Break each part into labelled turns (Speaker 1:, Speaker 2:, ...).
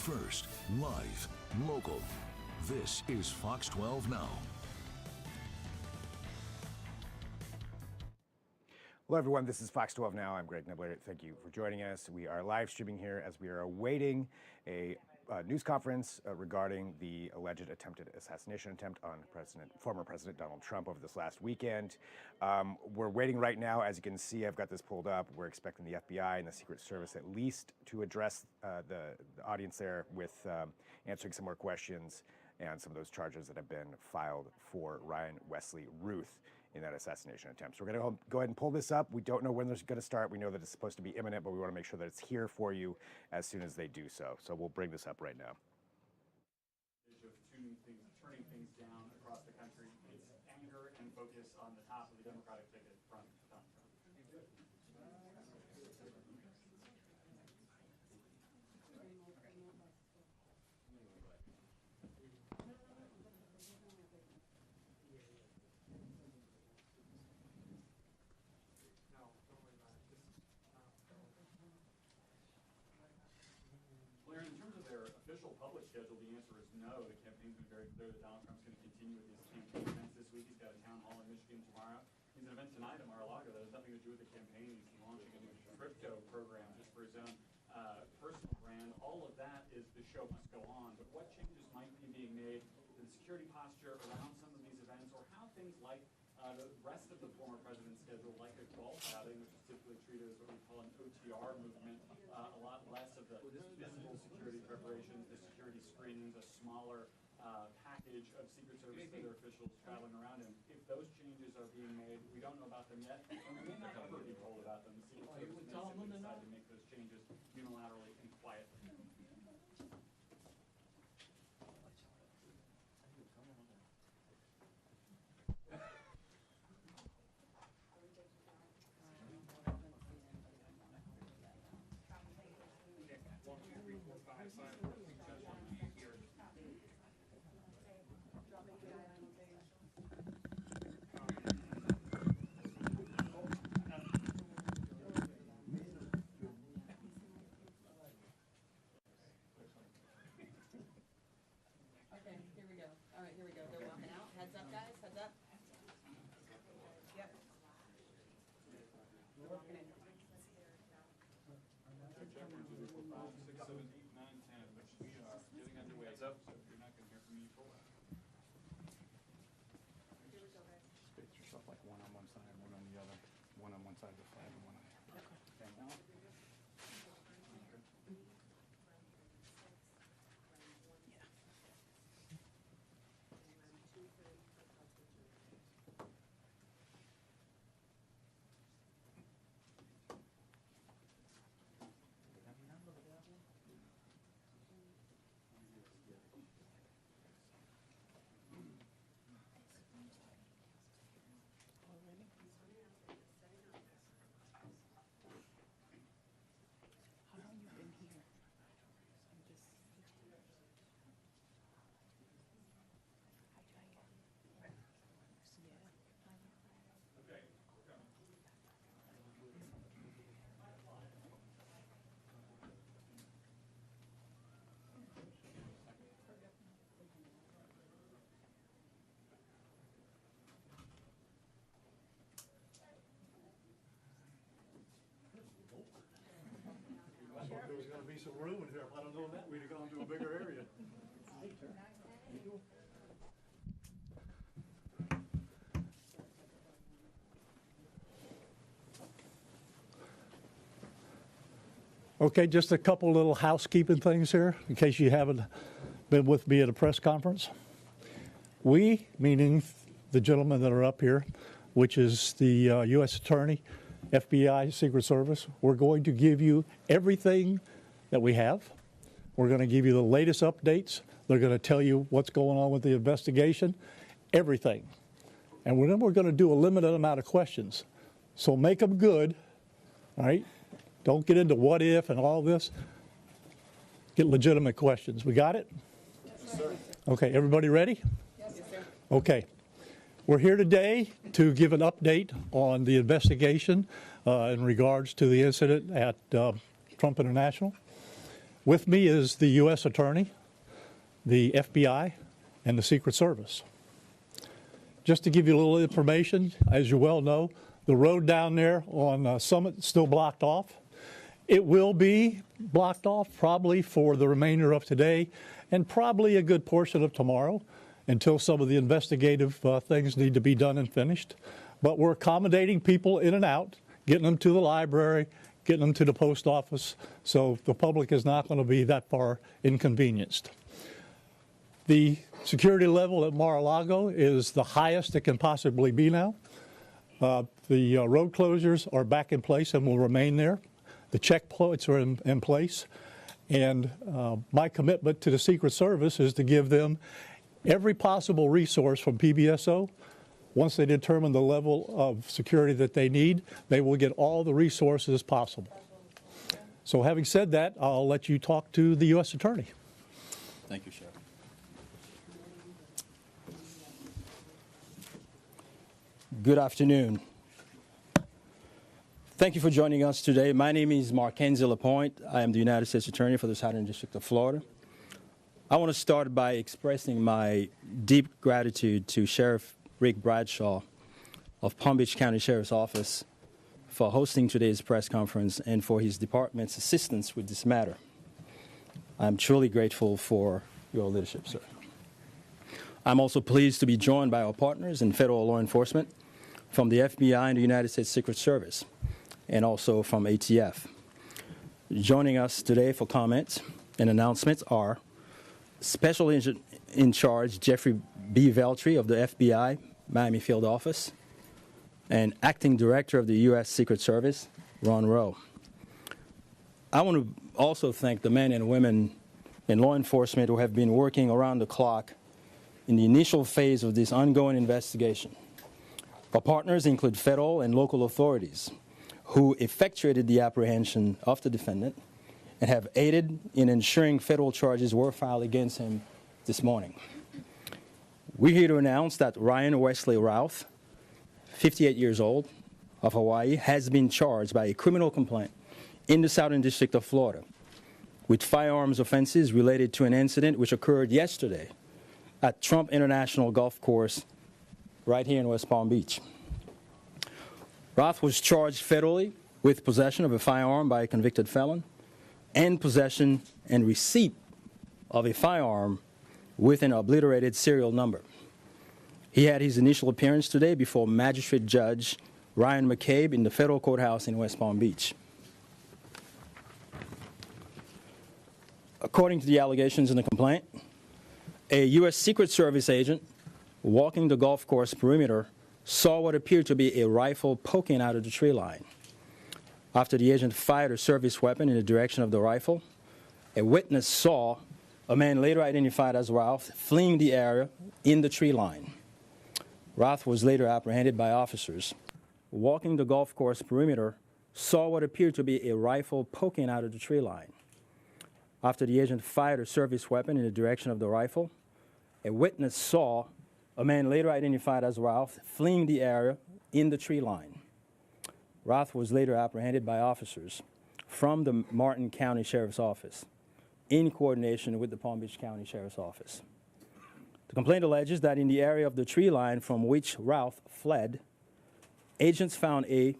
Speaker 1: first, live, local. This is Fox 12 Now.
Speaker 2: Hello, everyone. This is Fox 12 Now. I'm Greg Nibbler. Thank you for joining us. We are live streaming here as we are awaiting a news conference regarding the alleged attempted assassination attempt on former President Donald Trump over this last weekend. We're waiting right now. As you can see, I've got this pulled up. We're expecting the FBI and the Secret Service at least to address the audience there with answering some more questions and some of those charges that have been filed for Ryan Wesley Ruth in that assassination attempt. So we're going to go ahead and pull this up. We don't know when they're going to start. We know that it's supposed to be imminent, but we want to make sure that it's here for you as soon as they do so. So we'll bring this up right now.
Speaker 3: Of turning things down across the country, it's anger and focus on the top of the Democratic ticket from Donald Trump. In terms of their official public schedule, the answer is no. The campaign's been very clear that Donald Trump's going to continue with his campaign events this week. He's got a town hall in Michigan tomorrow. He's an event tonight at Mar-a-Lago that has nothing to do with the campaign. He's launching a new crypto program just for his own personal brand. All of that is the show must go on. But what changes might be being made to the security posture around some of these events, or how things like the rest of the former president's schedule, like a golf outing, which is typically treated as what we call an OTR movement, a lot less of the visible security preparations, the security screenings, a smaller package of Secret Service and other officials traveling around him. If those changes are being made, we don't know about them yet, and we may not ever be told about them. The Secret Service may simply decide to make those changes unilaterally and quietly.
Speaker 4: All right, here we go. They're walking out. Heads up, guys. Heads up. Yep. They're walking in.
Speaker 3: Check 1, 2, 3, 4, 5, 6, 7, 8, 9, 10. Which we are getting underway. Heads up, so you're not going to hear from me for a while.
Speaker 4: Here we go, guys.
Speaker 5: Space yourself like one on one side, one on the other, one on one side of the flag, and one on the other. Okay, now.
Speaker 6: There was going to be some room in here. If I'd have known that, we'd have gone to a bigger area. Okay, just a couple little housekeeping things here, in case you haven't been with me at a press conference. We, meaning the gentlemen that are up here, which is the U.S. Attorney, FBI, Secret Service, we're going to give you everything that we have. We're going to give you the latest updates. They're going to tell you what's going on with the investigation, everything. And then we're going to do a limited amount of questions. So make them good, all right? Don't get into what if and all this. Get legitimate questions. We got it?
Speaker 3: Yes, sir.
Speaker 6: Okay, everybody ready?
Speaker 4: Yes, sir.
Speaker 6: Okay. We're here today to give an update on the investigation in regards to the incident at Trump International. With me is the U.S. Attorney, the FBI, and the Secret Service. Just to give you a little information, as you well know, the road down there on Summit is still blocked off. It will be blocked off probably for the remainder of today and probably a good portion of tomorrow until some of the investigative things need to be done and finished. But we're accommodating people in and out, getting them to the library, getting them to the post office, so the public is not going to be that far inconvenienced. The security level at Mar-a-Lago is the highest it can possibly be now. The road closures are back in place and will remain there. The checkpoints are in place. And my commitment to the Secret Service is to give them every possible resource from PBSO. Once they determine the level of security that they need, they will get all the resources possible. So having said that, I'll let you talk to the U.S. Attorney.
Speaker 7: Thank you, Sheriff. Good afternoon. Thank you for joining us today. My name is Mackenzie Lapointe. I am the United States Attorney for the Southern District of Florida. I want to start by expressing my deep gratitude to Sheriff Rick Bradshaw of Palm Beach County Sheriff's Office for hosting today's press conference and for his department's assistance with this matter. I'm truly grateful for your leadership, sir. I'm also pleased to be joined by our partners in federal law enforcement from the FBI and the United States Secret Service, and also from ATF. Joining us today for comments and announcements are Special Agent in Charge Jeffrey B. Veltri of the FBI Miami Field Office, and Acting Director of the U.S. Secret Service, Ron Rowe. I want to also thank the men and women in law enforcement who have been working around the clock in the initial phase of this ongoing investigation. Our partners include federal and local authorities who effectuated the apprehension of the defendant and have aided in ensuring federal charges were filed against him this morning. We're here to announce that Ryan Wesley Routh, 58 years old, of Hawaii, has been charged by a criminal complaint in the Southern District of Florida with firearms offenses related to an incident which occurred yesterday at Trump International Golf Course right here in West Palm Beach. Routh was charged federally with possession of a firearm by a convicted felon and possession and receipt of a firearm with an obliterated serial number. He had his initial appearance today before Magistrate Judge Ryan McCabe in the federal courthouse in West Palm Beach. According to the allegations in the complaint, a U.S. Secret Service agent walking the golf course perimeter saw what appeared to be a rifle poking out of the tree line. After the agent fired a service weapon in the direction of the rifle, a witness saw a man later identified as Routh fleeing the area in the tree line. Routh was later apprehended by officers. Walking the golf course perimeter, saw what appeared to be a rifle poking out of the tree line. After the agent fired a service weapon in the direction of the rifle, a witness saw a man later identified as Routh fleeing the area in the tree line. Routh was later apprehended by officers from the Martin County Sheriff's Office in coordination with the Palm Beach County Sheriff's Office. The complaint alleges that in the area of the tree line from which Routh fled, agents found a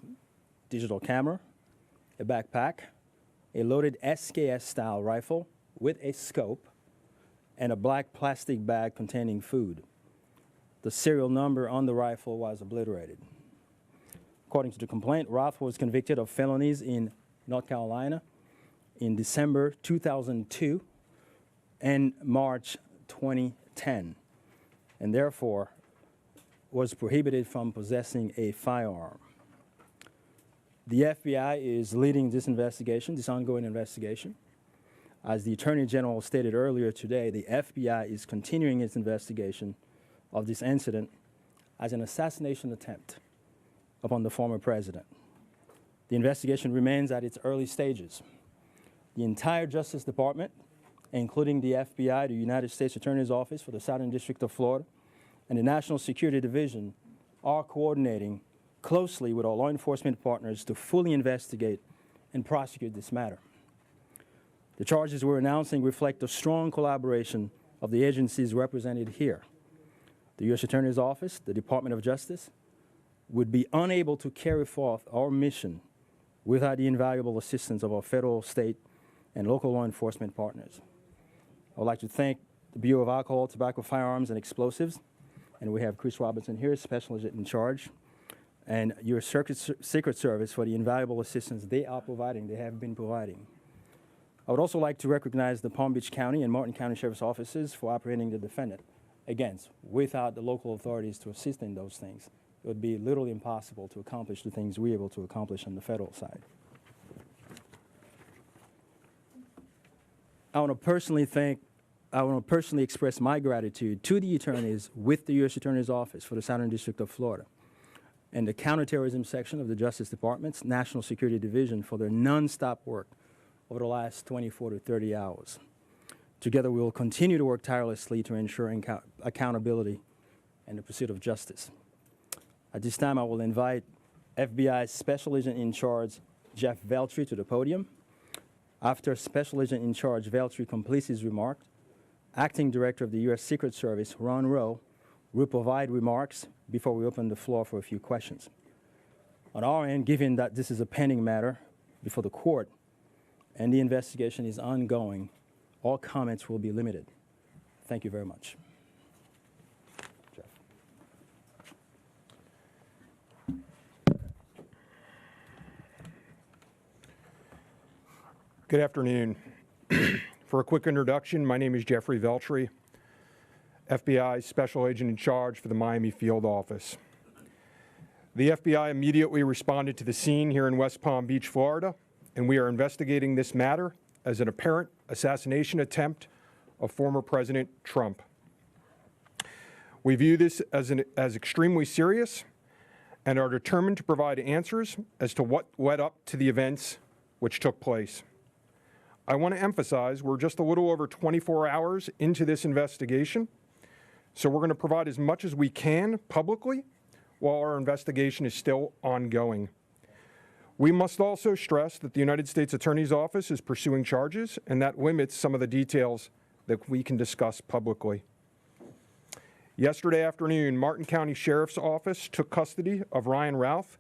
Speaker 7: digital camera, a backpack, a loaded SKS-style rifle with a scope, and a black plastic bag containing food. The serial number on the rifle was obliterated. According to the complaint, Routh was convicted of felonies in North Carolina in December 2002 and March 2010, and therefore was prohibited from possessing a firearm. The FBI is leading this investigation, this ongoing investigation. As the Attorney General stated earlier today, the FBI is continuing its investigation of this incident as an assassination attempt upon the former president. The investigation remains at its early stages. The entire Justice Department, including the FBI, the United States Attorney's Office for the Southern District of Florida, and the National Security Division are coordinating closely with our law enforcement partners to fully investigate and prosecute this matter. The charges we're announcing reflect the strong collaboration of the agencies represented here. The U.S. Attorney's Office, the Department of Justice, would be unable to carry forth our mission without the invaluable assistance of our federal, state, and local law enforcement partners. I would like to thank the Bureau of Alcohol, Tobacco, Firearms, and Explosives, and we have Chris Robinson here, Special Agent in Charge, and your Secret Service for the invaluable assistance they are providing, they have been providing. I would also like to recognize the Palm Beach County and Martin County Sheriff's Offices for operating the defendant. Again, without the local authorities to assist in those things, it would be literally impossible to accomplish the things we're able to accomplish on the federal side. I want to personally express my gratitude to the attorneys with the U.S. Attorney's Office for the Southern District of Florida and the Counterterrorism Section of the Justice Department's National Security Division for their nonstop work over the last 24 to 30 hours. Together, we will continue to work tirelessly to ensure accountability and the pursuit of justice. At this time, I will invite FBI Special Agent in Charge Jeff Veltri to the podium. After Special Agent in Charge Veltri completes his remarks, Acting Director of the U.S. Secret Service, Ron Rowe, will provide remarks before we open the floor for a few questions. On our end, given that this is a pending matter before the court and the investigation is ongoing, all comments will be limited. Thank you very much. Jeff.
Speaker 8: Good afternoon. For a quick introduction, my name is Jeffrey Veltri, FBI Special Agent in Charge for the Miami Field Office. The FBI immediately responded to the scene here in West Palm Beach, Florida, and we are investigating this matter as an apparent assassination attempt of former President Trump. We view this as extremely serious and are determined to provide answers as to what led up to the events which took place. I want to emphasize we're just a little over 24 hours into this investigation, so we're going to provide as much as we can publicly while our investigation is still ongoing. We must also stress that the United States Attorney's Office is pursuing charges, and that limits some of the details that we can discuss publicly. Yesterday afternoon, Martin County Sheriff's Office took custody of Ryan Routh,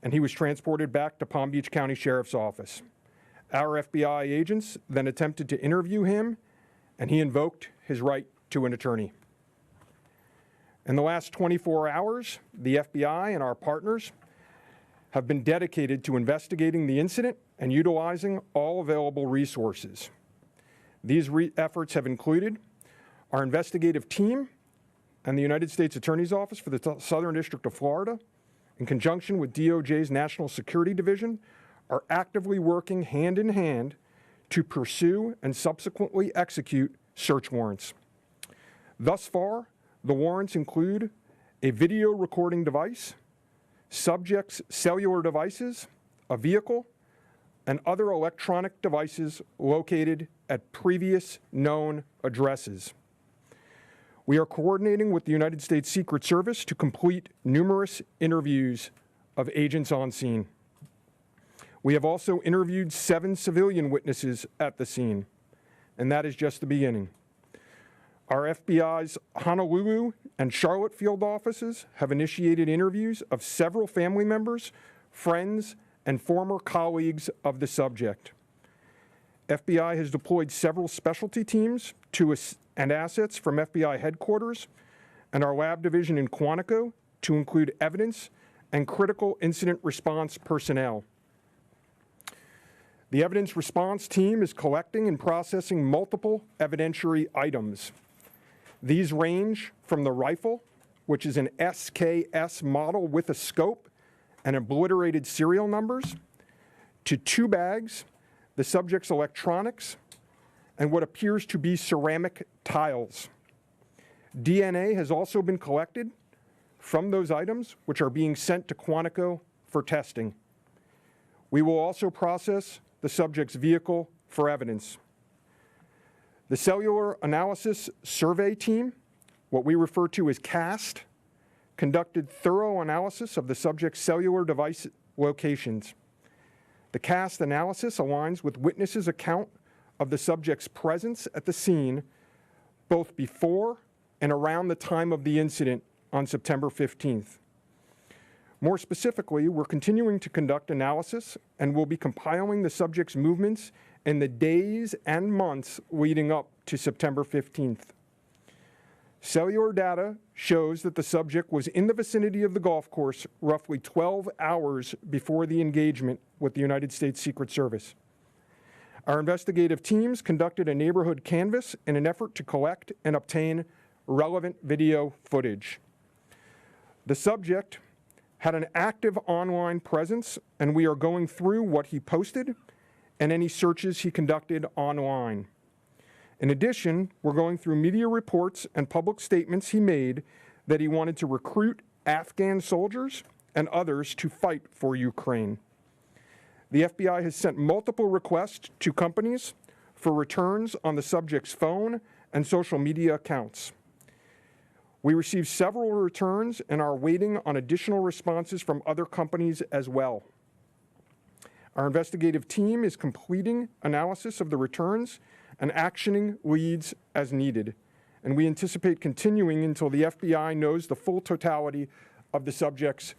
Speaker 8: and he was transported back to Palm Beach County Sheriff's Office. Our FBI agents then attempted to interview him, and he invoked his right to an attorney. In the last 24 hours, the FBI and our partners have been dedicated to investigating the incident and utilizing all available resources. These efforts have included our investigative team and the United States Attorney's Office for the Southern District of Florida, in conjunction with DOJ's National Security Division, are actively working hand in hand to pursue and subsequently execute search warrants. Thus far, the warrants include a video recording device, subjects' cellular devices, a vehicle, and other electronic devices located at previous known addresses. We are coordinating with the United States Secret Service to complete numerous interviews of agents on scene. We have also interviewed 7 civilian witnesses at the scene, and that is just the beginning. Our FBI's Honolulu and Charlotte field offices have initiated interviews of several family members, friends, and former colleagues of the subject. FBI has deployed several specialty teams and assets from FBI headquarters and our lab division in Quantico to include evidence and critical incident response personnel. The evidence response team is collecting and processing multiple evidentiary items. These range from the rifle, which is an SKS model with a scope and obliterated serial numbers, to 2 bags, the subject's electronics, and what appears to be ceramic tiles. DNA has also been collected from those items, which are being sent to Quantico for testing. We will also process the subject's vehicle for evidence. The Cellular Analysis Survey Team, what we refer to as CAST, conducted thorough analysis of the subject's cellular device locations. The CAST analysis aligns with witnesses' account of the subject's presence at the scene both before and around the time of the incident on September 15th. More specifically, we're continuing to conduct analysis and will be compiling the subject's movements in the days and months leading up to September 15th. Cellular data shows that the subject was in the vicinity of the golf course roughly 12 hours before the engagement with the United States Secret Service. Our investigative teams conducted a neighborhood canvass in an effort to collect and obtain relevant video footage. The subject had an active online presence, and we are going through what he posted and any searches he conducted online. In addition, we're going through media reports and public statements he made that he wanted to recruit Afghan soldiers and others to fight for Ukraine. The FBI has sent multiple requests to companies for returns on the subject's phone and social media accounts. We received several returns and are waiting on additional responses from other companies as well. Our investigative team is completing analysis of the returns and actioning leads as needed, and we anticipate continuing until the FBI knows the full totality of the subject's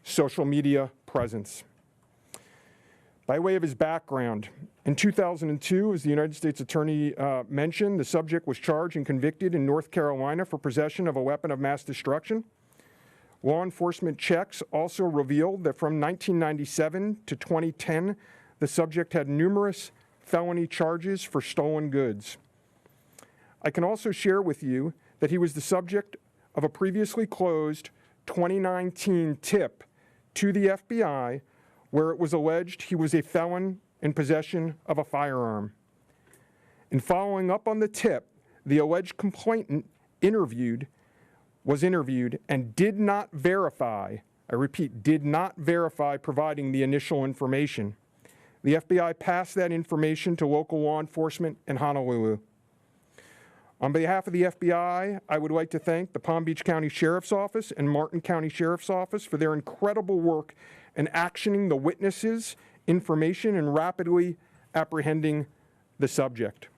Speaker 8: social media presence. By way of his background, in 2002, as the United States Attorney mentioned, the subject was charged and convicted in North Carolina for possession of a weapon of mass destruction. Law enforcement checks also revealed that from 1997 to 2010, the subject had numerous felony charges for stolen goods. I can also share with you that he was the subject of a previously closed 2019 tip to the FBI where it was alleged he was a felon in possession of a firearm. In following up on the tip, the alleged complainant was interviewed and did not verify, I repeat, did not verify providing the initial information. The FBI passed that information to local law enforcement in Honolulu. On behalf of the FBI, I would like to thank the Palm Beach County Sheriff's Office and Martin County Sheriff's Office for their incredible work in actioning the witnesses' information and rapidly apprehending the subject.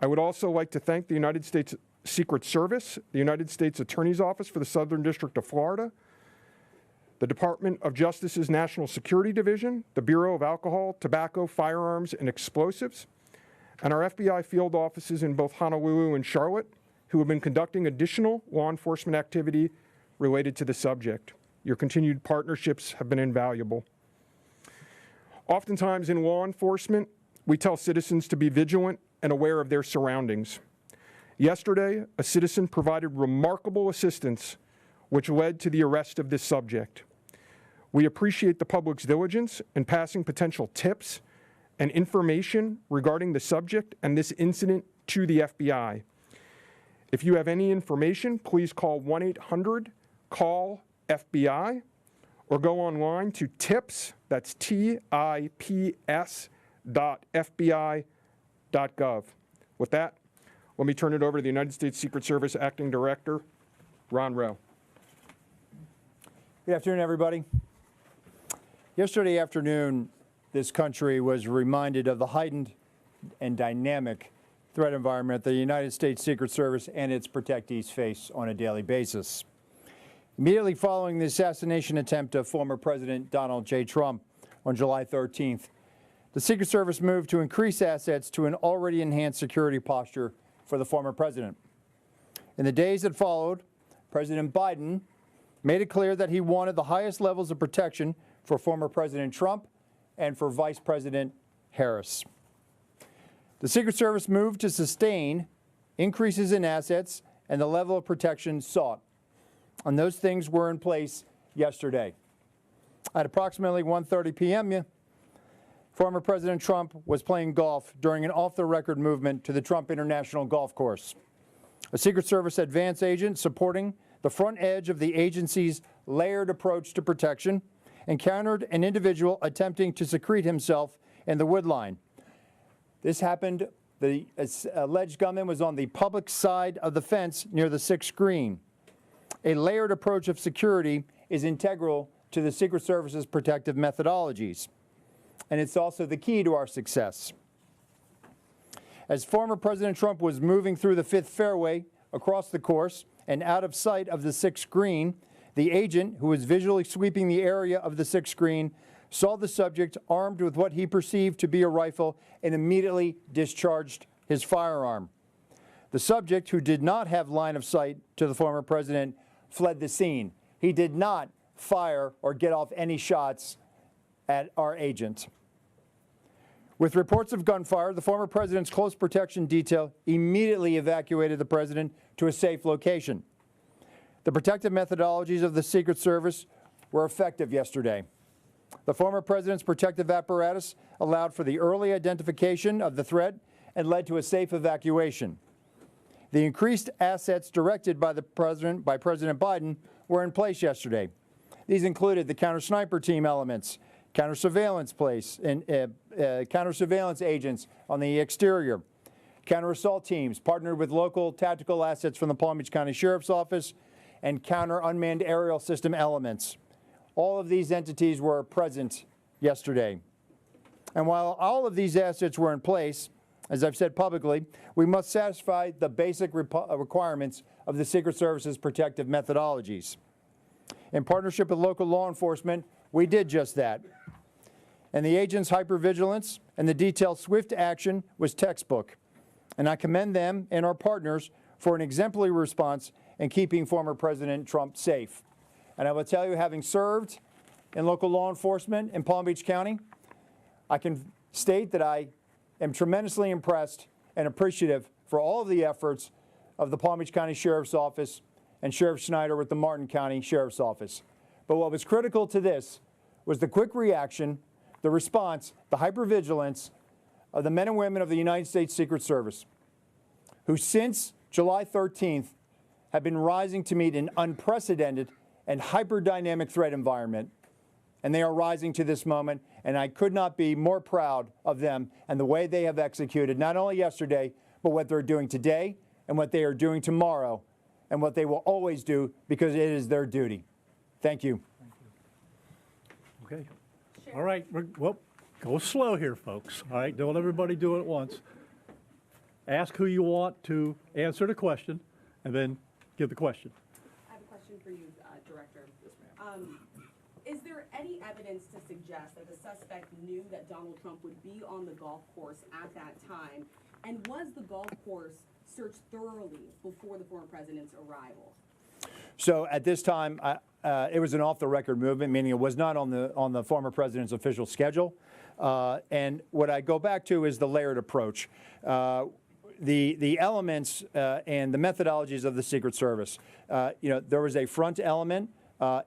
Speaker 8: I would also like to thank the United States Secret Service, the United States Attorney's Office for the Southern District of Florida, the Department of Justice's National Security Division, the Bureau of Alcohol, Tobacco, Firearms, and Explosives, and our FBI field offices in both Honolulu and Charlotte, who have been conducting additional law enforcement activity related to the subject. Your continued partnerships have been invaluable. Oftentimes in law enforcement, we tell citizens to be vigilant and aware of their surroundings. Yesterday, a citizen provided remarkable assistance, which led to the arrest of this subject. We appreciate the public's diligence in passing potential tips and information regarding the subject and this incident to the FBI. If you have any information, please call 1-800-CALL-FBI or go online to tips, that's tips.fbi.gov. With that, let me turn it over to the United States Secret Service Acting Director, Ron Rowe.
Speaker 9: Good afternoon, everybody. Yesterday afternoon, this country was reminded of the heightened and dynamic threat environment the United States Secret Service and its protectees face on a daily basis. Immediately following the assassination attempt of former President Donald J. Trump on July 13th, the Secret Service moved to increase assets to an already enhanced security posture for the former president. In the days that followed, President Biden made it clear that he wanted the highest levels of protection for former President Trump and for Vice President Harris. The Secret Service moved to sustain increases in assets and the level of protection sought. And those things were in place yesterday. At approximately 1:30 p.m., former President Trump was playing golf during an off-the-record movement to the Trump International Golf Course. A Secret Service advance agent supporting the front edge of the agency's layered approach to protection encountered an individual attempting to secrete himself in the wood line. This happened, the alleged gunman was on the public side of the fence near the 6th green. A layered approach of security is integral to the Secret Service's protective methodologies, and it's also the key to our success. As former President Trump was moving through the fifth fairway across the course and out of sight of the sixth green, the agent, who was visually sweeping the area of the sixth green, saw the subject armed with what he perceived to be a rifle and immediately discharged his firearm. The subject, who did not have line of sight to the former president, fled the scene. He did not fire or get off any shots at our agent. With reports of gunfire, the former president's close protection detail immediately evacuated the president to a safe location. The protective methodologies of the Secret Service were effective yesterday. The former president's protective apparatus allowed for the early identification of the threat and led to a safe evacuation. The increased assets directed by President Biden were in place yesterday. These included the counter-sniper team elements, counter-surveillance agents on the exterior, counter-assault teams partnered with local tactical assets from the Palm Beach County Sheriff's Office, and counter-unmanned aerial system elements. All of these entities were present yesterday. And while all of these assets were in place, as I've said publicly, we must satisfy the basic requirements of the Secret Service's protective methodologies. In partnership with local law enforcement, we did just that. And the agents' hypervigilance and the detailed swift action was textbook. And I commend them and our partners for an exemplary response in keeping former President Trump safe. And I will tell you, having served in local law enforcement in Palm Beach County, I can state that I am tremendously impressed and appreciative for all of the efforts of the Palm Beach County Sheriff's Office and Sheriff Schneider with the Martin County Sheriff's Office. But what was critical to this was the quick reaction, the response, the hypervigilance of the men and women of the United States Secret Service, who since July 13th have been rising to meet an unprecedented and hyper-dynamic threat environment. And they are rising to this moment, and I could not be more proud of them and the way they have executed, not only yesterday, but what they're doing today and what they are doing tomorrow and what they will always do, because it is their duty. Thank you.
Speaker 6: Okay. All right. Well, go slow here, folks. All right. Don't everybody do it at once. Ask who you want to answer the question, and then give the question.
Speaker 10: I have a question for you, Director. Is there any evidence to suggest that the suspect knew that Donald Trump would be on the golf course at that time? And was the golf course searched thoroughly before the former president's arrival?
Speaker 9: So at this time, it was an off-the-record movement, meaning it was not on the former president's official schedule. And what I go back to is the layered approach. The elements and the methodologies of the Secret Service. There was a front element.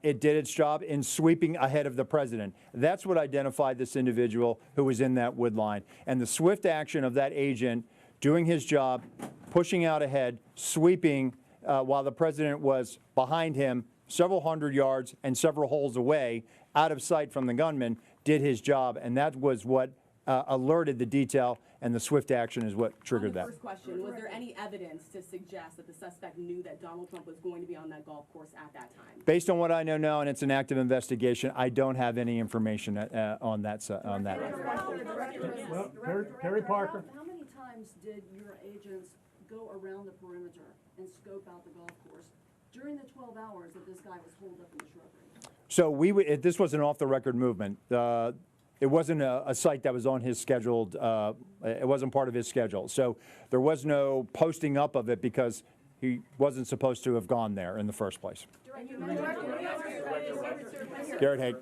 Speaker 9: It did its job in sweeping ahead of the president. That's what identified this individual who was in that wood line. And the swift action of that agent doing his job, pushing out ahead, sweeping while the president was behind him several hundred yards and several holes away, out of sight from the gunman, did his job. And that was what alerted the detail, and the swift action is what triggered that.
Speaker 10: First question, was there any evidence to suggest that the suspect knew that Donald Trump was going to be on that golf course at that time?
Speaker 9: Based on what I know now, and it's an active investigation, I don't have any information on that.
Speaker 6: Well, Terry Parker.
Speaker 11: How many times did your agents go around the perimeter and scope out the golf course during the 12 hours that this guy was holed up in the shrubbery?
Speaker 9: So this was an off-the-record movement. It wasn't a site that was on his scheduled, it wasn't part of his schedule. So there was no posting up of it because he wasn't supposed to have gone there in the first place. Garrett Haig.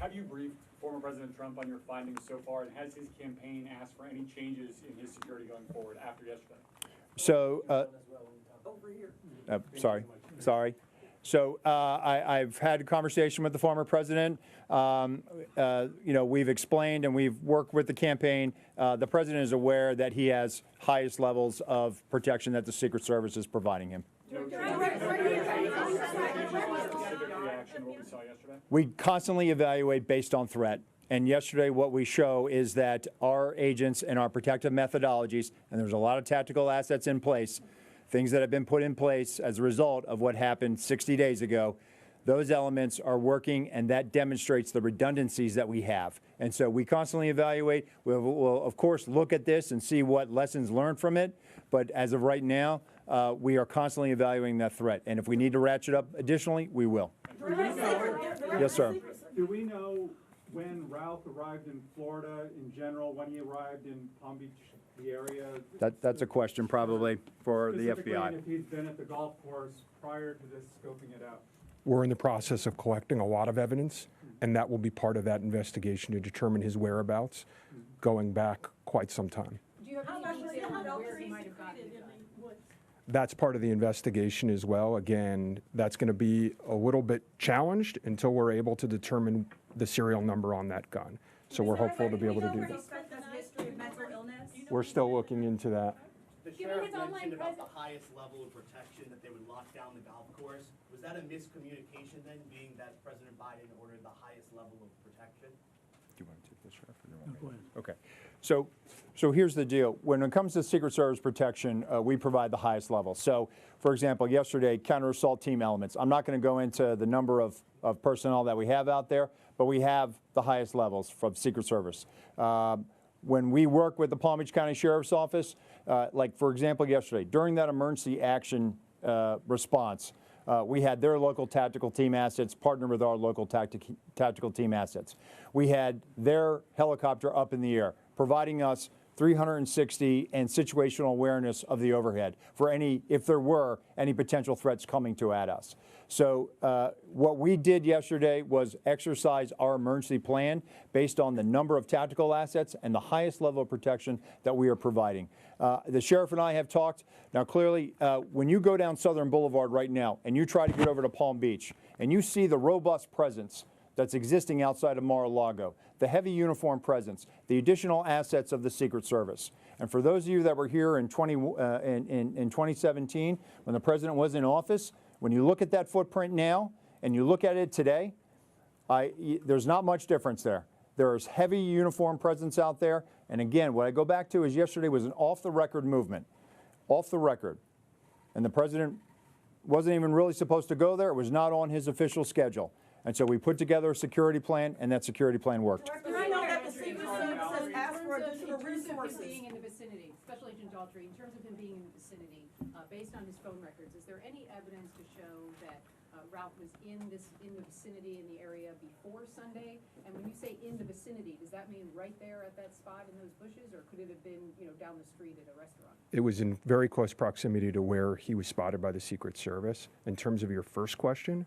Speaker 3: Have you briefed former President Trump on your findings so far, and has his campaign asked for any changes in his security going forward after yesterday?
Speaker 9: So, sorry. So I've had a conversation with the former president. We've explained and we've worked with the campaign. The president is aware that he has highest levels of protection that the Secret Service is providing him. We constantly evaluate based on threat. And yesterday what we show is that our agents and our protective methodologies, and there's a lot of tactical assets in place, things that have been put in place as a result of what happened 60 days ago, Those elements are working, and that demonstrates the redundancies that we have. And so we constantly evaluate. We'll of course, look at this and see what lessons learned from it. But as of right now, we are constantly evaluating that threat. And if we need to ratchet up additionally, we will. Yes, sir.
Speaker 5: Do we know when Ralph arrived in Florida in general, when he arrived in Palm Beach, the area?
Speaker 9: That's a question probably for the
Speaker 5: Specifically,
Speaker 9: FBI.
Speaker 5: and if he'd been at the golf course prior to this scoping it out?
Speaker 8: We're in the process of collecting a lot of evidence, and that will be part of that investigation to determine his whereabouts going back quite some time.
Speaker 11: Do you have any detail on where he might have gotten the gun?
Speaker 8: That's part of the investigation as well. Again, that's going to be a little bit challenged until we're able to determine the serial number on that gun. So we're hopeful to be able to do that. We're still looking into that.
Speaker 12: The sheriff mentioned about the highest level of protection, that they would lock down the golf course. Was that a miscommunication then, being that President Biden ordered the highest level of protection?
Speaker 9: Do you want to take this, Sheriff? Or you want me to? Go ahead. Okay. So here's the deal. When it comes to Secret Service protection, we provide the highest level. So, for example, yesterday, counter-assault team elements. I'm not going to go into the number of personnel that we have out there, but we have the highest levels from Secret Service. When we work with the Palm Beach County Sheriff's Office, like, for example, yesterday, during that emergency action response, we had their local tactical team assets partner with our local tactical team assets. We had their helicopter up in the air, providing us 360 and situational awareness of the overhead for if there were any potential threats coming at us. So what we did yesterday was exercise our emergency plan based on the number of tactical assets and the highest level of protection that we are providing. The sheriff and I have talked. Now, clearly, when you go down Southern Boulevard right now and you try to get over to Palm Beach and you see the robust presence that's existing outside of Mar-a-Lago, the heavy uniform presence, the additional assets of the Secret Service. And for those of you that were here in 2017, when the president was in office, when you look at that footprint now and you look at it today, there's not much difference there. There's heavy uniform presence out there. And again, what I go back to is yesterday was an off-the-record movement, off the record. And the president wasn't even really supposed to go there. It was not on his official schedule. And so we put together a security plan, and that security plan worked.
Speaker 10: And I know that the Secret Service has asked for additional resources.
Speaker 11: Being in the vicinity, Special Agent Daltrey, in terms of him being in the vicinity, based on his phone records, is there any evidence to show that Ralph was in the vicinity in the area before Sunday? And when you say in the vicinity, does that mean right there at that spot in those bushes, or could it have been, down the street at a restaurant?
Speaker 8: It was in very close proximity to where he was spotted by the Secret Service. In terms of your first question,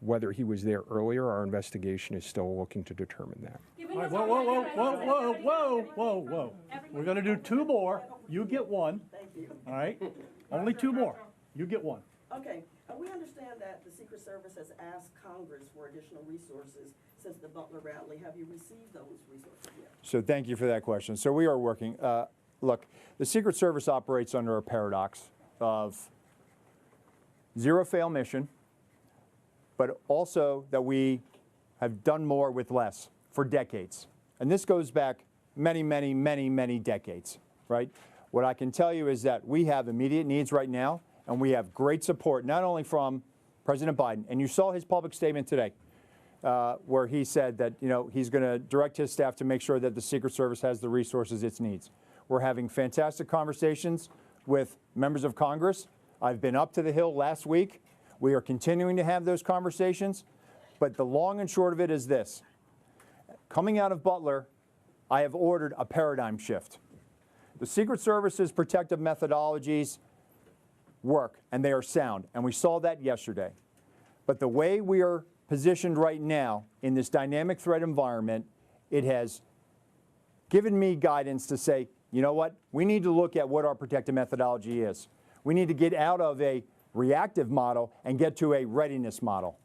Speaker 8: whether he was there earlier, our investigation is still looking to determine that.
Speaker 6: All right, whoa. We're going to do two more. You get one.
Speaker 13: Thank you.
Speaker 6: All right? Only two more. You get one.
Speaker 13: Okay, we understand that the Secret Service has asked Congress for additional resources since the Butler rally. Have you received those resources yet?
Speaker 9: So thank you for that question. So we are working. Look, the Secret Service operates under a paradox of zero-fail mission, but also that we have done more with less for decades. And this goes back many decades, right? What I can tell you is that we have immediate needs right now, and we have great support, not only from President Biden, and you saw his public statement today, where he said that he's going to direct his staff to make sure that the Secret Service has the resources it needs. We're having fantastic conversations with members of Congress. I've been up to the Hill last week. We are continuing to have those conversations, but the long and short of it is this. Coming out of Butler, I have ordered a paradigm shift. The Secret Service's protective methodologies work, and they are sound, and we saw that yesterday. But the way we are positioned right now in this dynamic threat environment, it has given me guidance to say, you know what, we need to look at what our protective methodology is. We need to get out of a reactive model and get to a readiness model.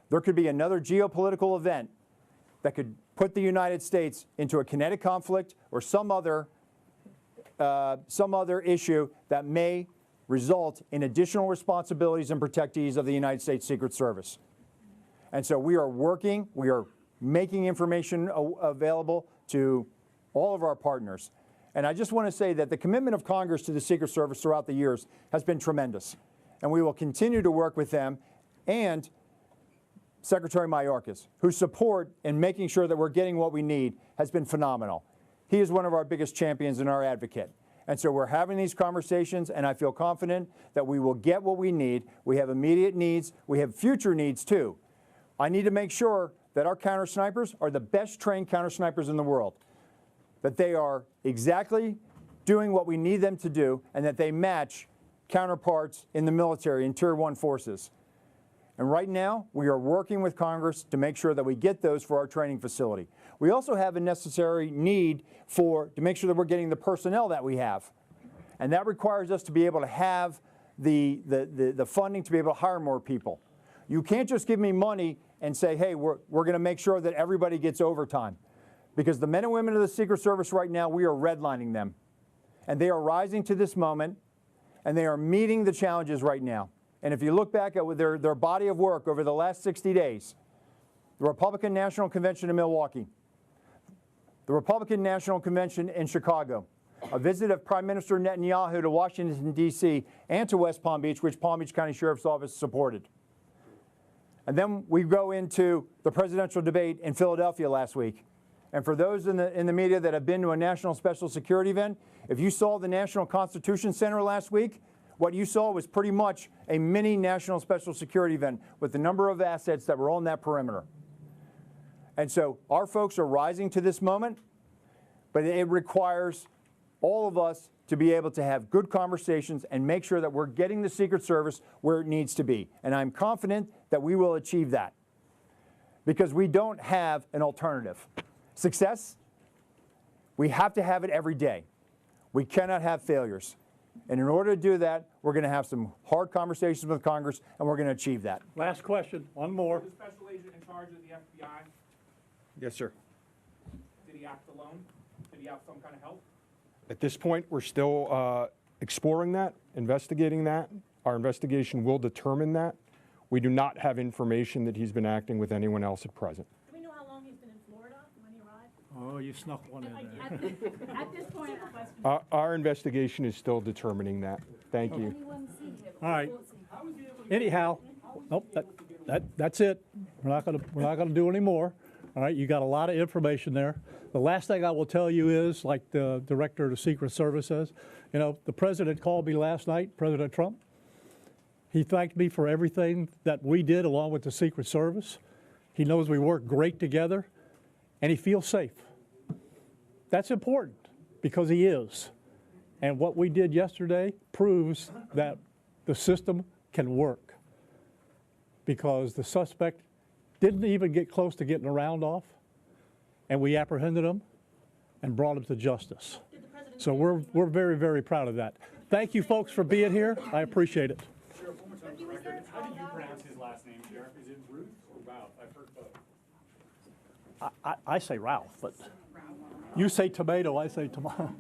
Speaker 9: There could be another geopolitical event that could put the United States into a kinetic conflict or some other issue that may result in additional responsibilities and protectees of the United States Secret Service. And so we are working, we are making information available to all of our partners. And I just want to say that the commitment of Congress to the Secret Service throughout the years has been tremendous. And we will continue to work with them. And Secretary Mayorkas, whose support in making sure that we're getting what we need has been phenomenal. He is one of our biggest champions and our advocate. And so we're having these conversations, and I feel confident that we will get what we need. We have immediate needs. We have future needs, too. I need to make sure that our counter snipers are the best trained counter snipers in the world, that they are exactly doing what we need them to do, and that they match counterparts in the military, in Tier 1 forces. And right now, we are working with Congress to make sure that we get those for our training facility. We also have a necessary need to make sure that we're getting the personnel that we have. And that requires us to be able to have the funding to be able to hire more people. You can't just give me money and say, hey, we're going to make sure that everybody gets overtime. Because the men and women of the Secret Service right now, we are redlining them. And they are rising to this moment, and they are meeting the challenges right now. And if you look back at their body of work over the last 60 days, the Republican National Convention in Milwaukee, the Republican National Convention in Chicago, a visit of Prime Minister Netanyahu to Washington, D.C., and to West Palm Beach, which Palm Beach County Sheriff's Office supported. And then we go into the presidential debate in Philadelphia last week. And for those in the media that have been to a national special security event, if you saw the National Constitution Center last week, what you saw was pretty much a mini national special security event with the number of assets that were on that perimeter. And so our folks are rising to this moment, but it requires all of us to be able to have good conversations and make sure that we're getting the Secret Service where it needs to be. And I'm confident that we will achieve that because we don't have an alternative. Success, we have to have it every day. We cannot have failures. And in order to do that, we're going to have some hard conversations with Congress, and we're going to achieve that.
Speaker 6: Last question, one more.
Speaker 14: The special agent in charge of the FBI,
Speaker 8: Yes, sir.
Speaker 14: did he act alone? Did he have some kind of help?
Speaker 8: At this point, we're still exploring that, investigating that. Our investigation will determine that. We do not have information that he's been acting with anyone else at present.
Speaker 11: Do we know how long he's been in Florida when he arrived?
Speaker 6: Oh, you snuck one in there.
Speaker 11: At this point, a question.
Speaker 8: Our investigation is still determining that. Thank you.
Speaker 11: Anyone see him?
Speaker 6: All right. Anyhow, nope, that's it. We're not gonna do any more. All right, you got a lot of information there. The last thing I will tell you is, like the director of the Secret Service says, you know, the president called me last night, President Trump. He thanked me for everything that we did along with the Secret Service. He knows we work great together, and he feels safe. That's important because he is. And what we did yesterday proves that the system can work because the suspect didn't even get close to getting a round off, and we apprehended him and brought him to justice. So we're very, very proud of that. Thank you, folks, for being here. I appreciate it.
Speaker 3: Sheriff, one more time for the record. How do you pronounce his last name, Sheriff? Is it Ruth or Ralph? I've heard both.
Speaker 6: I say Ralph, but you say tomato, I say tomato.